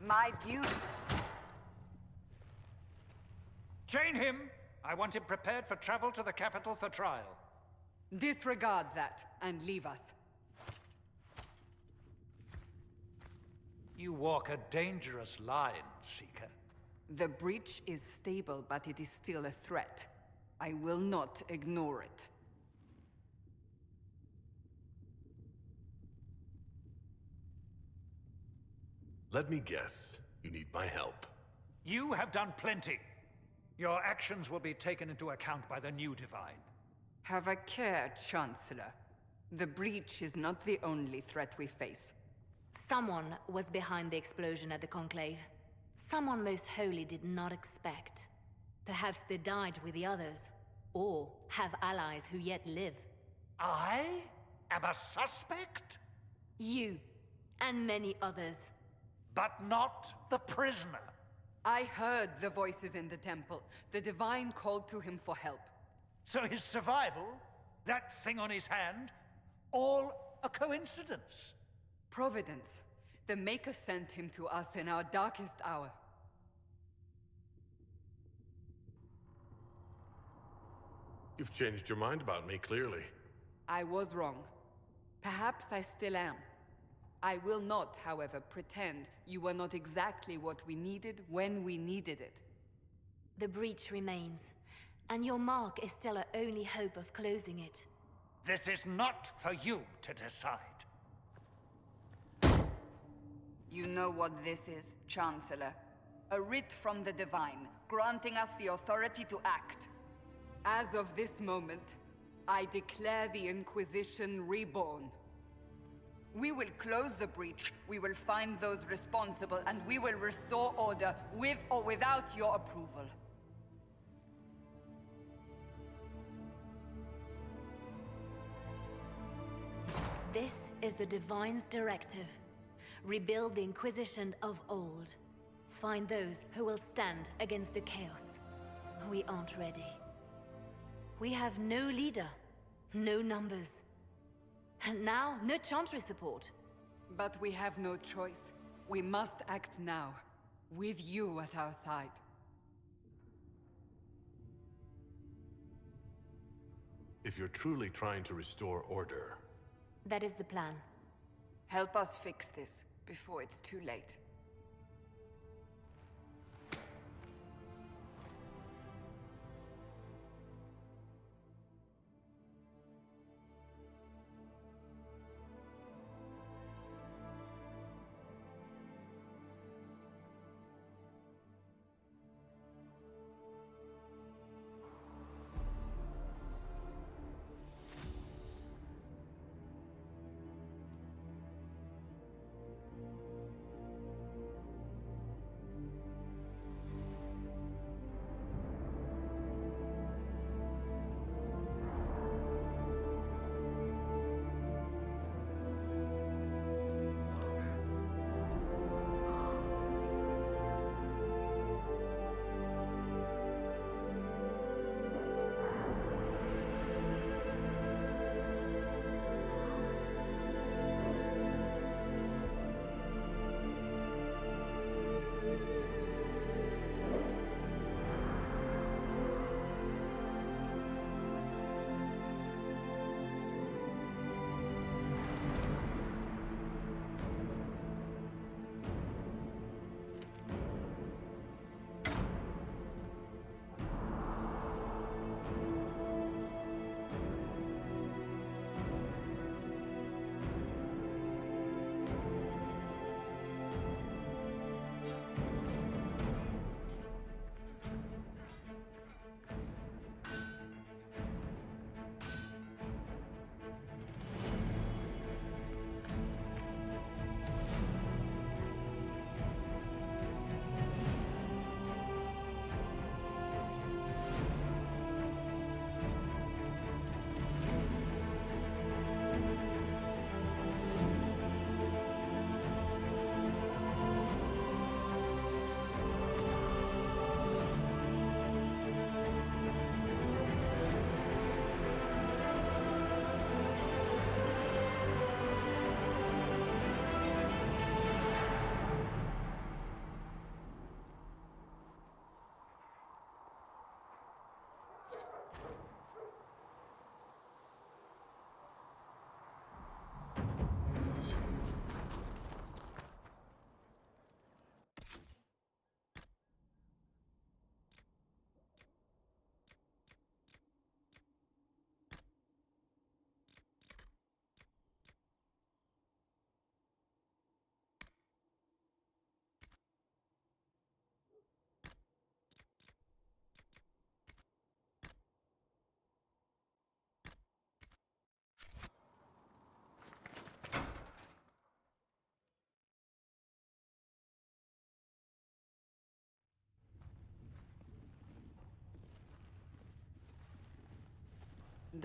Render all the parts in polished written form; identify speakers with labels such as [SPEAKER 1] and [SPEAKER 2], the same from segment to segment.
[SPEAKER 1] My view...
[SPEAKER 2] Chain him! I want him prepared for travel to the capital for trial.
[SPEAKER 1] Disregard that, and leave us.
[SPEAKER 2] You walk a dangerous line, Seeker.
[SPEAKER 1] The breach is stable, but it is still a threat. I will not ignore it.
[SPEAKER 3] Let me guess. You need my help.
[SPEAKER 2] You have done plenty. Your actions will be taken into account by the new Divine.
[SPEAKER 1] Have a care, Chancellor. The breach is not the only threat we face.
[SPEAKER 4] Someone was behind the explosion at the Conclave. Someone Most Holy did not expect. Perhaps they died with the others, or have allies who yet live.
[SPEAKER 2] I am a suspect?
[SPEAKER 4] You, and many others.
[SPEAKER 2] But not the prisoner.
[SPEAKER 1] I heard the voices in the temple. The Divine called to him for help.
[SPEAKER 2] So his survival, that thing on his hand, all a coincidence?
[SPEAKER 1] Providence. The Maker sent him to us in our darkest hour.
[SPEAKER 3] You've changed your mind about me, clearly.
[SPEAKER 1] I was wrong. Perhaps I still am. I will not, however, pretend you were not exactly what we needed when we needed it.
[SPEAKER 4] The breach remains, and your mark is still our only hope of closing it.
[SPEAKER 2] This is not for you to decide.
[SPEAKER 1] You know what this is, Chancellor. A writ from the Divine, granting us the authority to act. As of this moment, I declare the Inquisition reborn. We will close the breach, we will find those responsible, and we will restore order, with or without your approval.
[SPEAKER 4] This is the Divine's directive. Rebuild the Inquisition of old. Find those who will stand against the chaos. We aren't ready. We have no leader, no numbers. And now, no Chantry support.
[SPEAKER 1] But we have no choice. We must act now, with you at our side.
[SPEAKER 3] If you're truly trying to restore order...
[SPEAKER 4] That is the plan.
[SPEAKER 1] Help us fix this, before it's too late.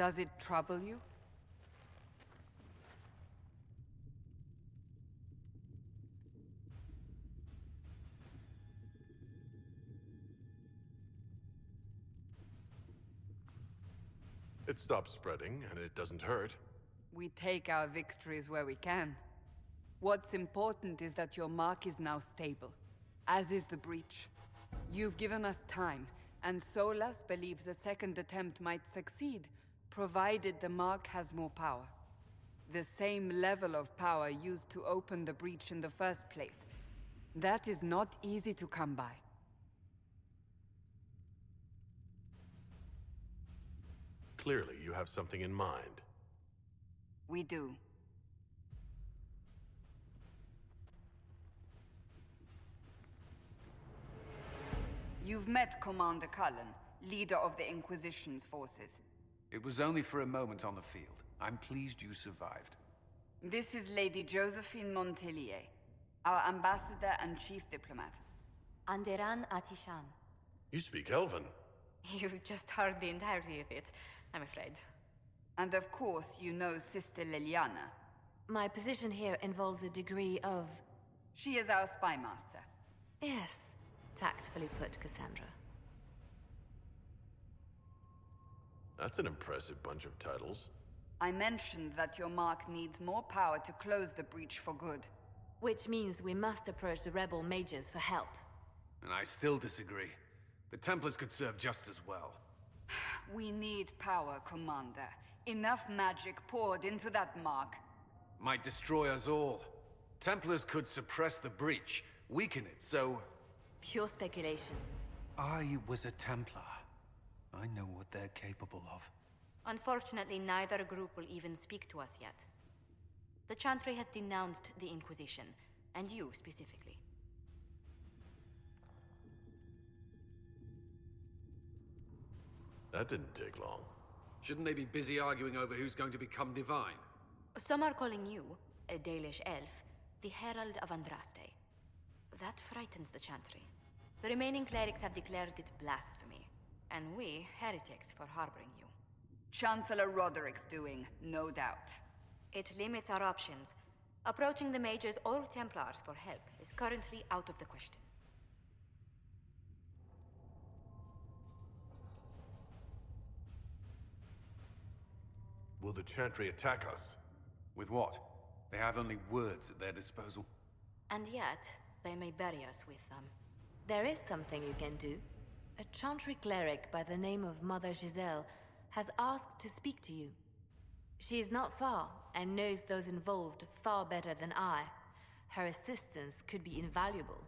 [SPEAKER 1] Does it trouble you?
[SPEAKER 3] It stops spreading, and it doesn't hurt.
[SPEAKER 1] We take our victories where we can. What's important is that your mark is now stable, as is the breach. You've given us time, and Solas believes a second attempt might succeed, provided the mark has more power. The same level of power used to open the breach in the first place. That is not easy to come by.
[SPEAKER 3] Clearly, you have something in mind.
[SPEAKER 1] We do. You've met Commander Cullen, leader of the Inquisition's forces.
[SPEAKER 5] It was only for a moment on the field. I'm pleased you survived.
[SPEAKER 1] This is Lady Josephine Montelier, our ambassador and chief diplomat.
[SPEAKER 6] Anderan Atishan.
[SPEAKER 3] You speak Elven.
[SPEAKER 6] You've just heard the entirety of it, I'm afraid.
[SPEAKER 1] And of course, you know Sister Liliana.
[SPEAKER 4] My position here involves a degree of...
[SPEAKER 1] She is our spy master.
[SPEAKER 4] Yes, tactfully put, Cassandra.
[SPEAKER 3] That's an impressive bunch of titles.
[SPEAKER 1] I mentioned that your mark needs more power to close the breach for good.
[SPEAKER 4] Which means we must approach the rebel mages for help.
[SPEAKER 5] And I still disagree. The Templars could serve just as well.
[SPEAKER 1] We need power, Commander. Enough magic poured into that mark.
[SPEAKER 5] Might destroy us all. Templars could suppress the breach, weaken it, so...
[SPEAKER 4] Pure speculation.
[SPEAKER 5] I was a Templar. I know what they're capable of.
[SPEAKER 6] Unfortunately, neither group will even speak to us yet. The Chantry has denounced the Inquisition, and you specifically.
[SPEAKER 3] That didn't take long.
[SPEAKER 5] Shouldn't they be busy arguing over who's going to become divine?
[SPEAKER 6] Some are calling you, a Dalish elf, the Herald of Andraste. That frightens the Chantry. The remaining clerics have declared it blasphemy, and we, heretics, for harboring you.
[SPEAKER 1] Chancellor Roderick's doing, no doubt.
[SPEAKER 6] It limits our options. Approaching the mages or Templars for help is currently out of the question.
[SPEAKER 3] Will the Chantry attack us?
[SPEAKER 5] With what? They have only words at their disposal.
[SPEAKER 6] And yet, they may bury us with them.
[SPEAKER 4] There is something you can do. A Chantry cleric by the name of Mother Giselle has asked to speak to you. She is not far and knows those involved far better than I. Her assistance could be invaluable.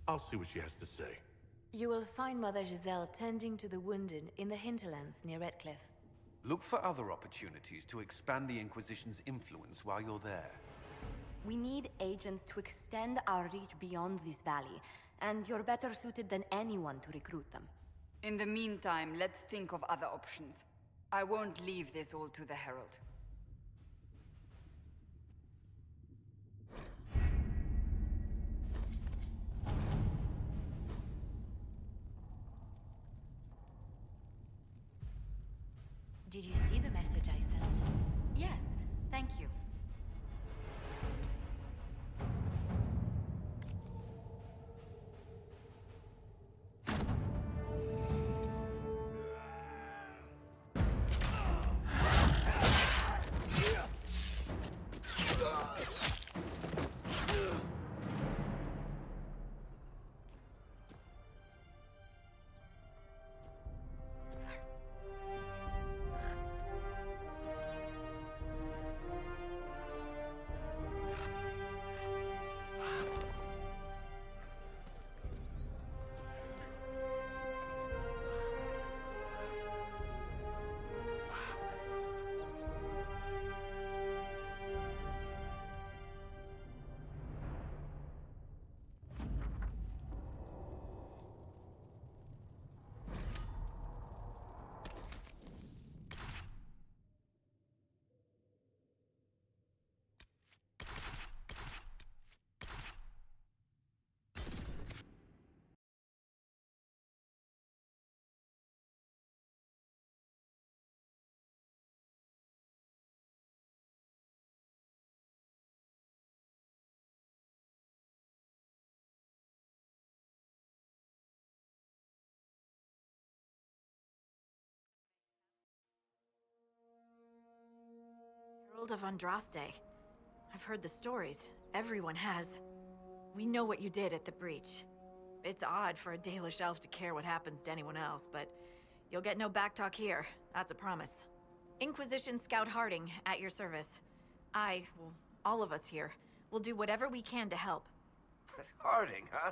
[SPEAKER 3] I'll see what she has to say.
[SPEAKER 4] You will find Mother Giselle tending to the wounded in the hinterlands near Redcliffe.
[SPEAKER 5] Look for other opportunities to expand the Inquisition's influence while you're there.
[SPEAKER 6] We need agents to extend our reach beyond this valley, and you're better suited than anyone to recruit them.
[SPEAKER 1] In the meantime, let's think of other options. I won't leave this all to the Herald.
[SPEAKER 4] Did you see the message I sent?
[SPEAKER 6] Yes, thank you.
[SPEAKER 7] Herald of Andraste. I've heard the stories. Everyone has. We know what you did at the breach. It's odd for a Dalish elf to care what happens to anyone else, but you'll get no backtalk here. That's a promise. Inquisition Scout Harding, at your service. Well, all of us here, will do whatever we can to help.
[SPEAKER 8] Harding, huh?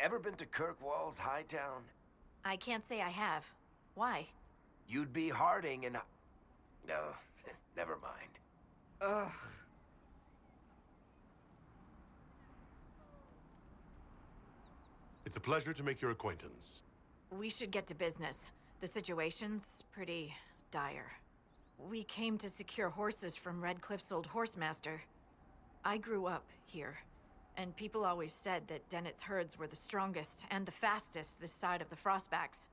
[SPEAKER 8] Ever been to Kirkwall's Hightown?
[SPEAKER 7] I can't say I have. Why?
[SPEAKER 8] You'd be Harding and... No, never mind.
[SPEAKER 1] Ugh.
[SPEAKER 3] It's a pleasure to make your acquaintance.
[SPEAKER 7] We should get to business. The situation's pretty dire. We came to secure horses from Redcliffe's old horsemaster. I grew up here, and people always said that Dennett's herds were the strongest and the fastest this side of the Frostbacks.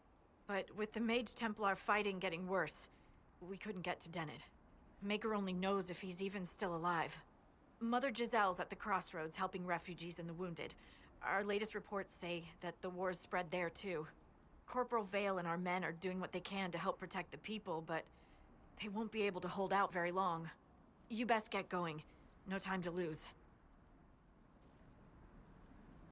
[SPEAKER 7] But with the Mage Templar fighting getting worse, we couldn't get to Dennett. Maker only knows if he's even still alive. Mother Giselle's at the crossroads helping refugees and the wounded. Our latest reports say that the war's spread there too. Corporal Vale and our men are doing what they can to help protect the people, but they won't be able to hold out very long. You best get going. No time to lose.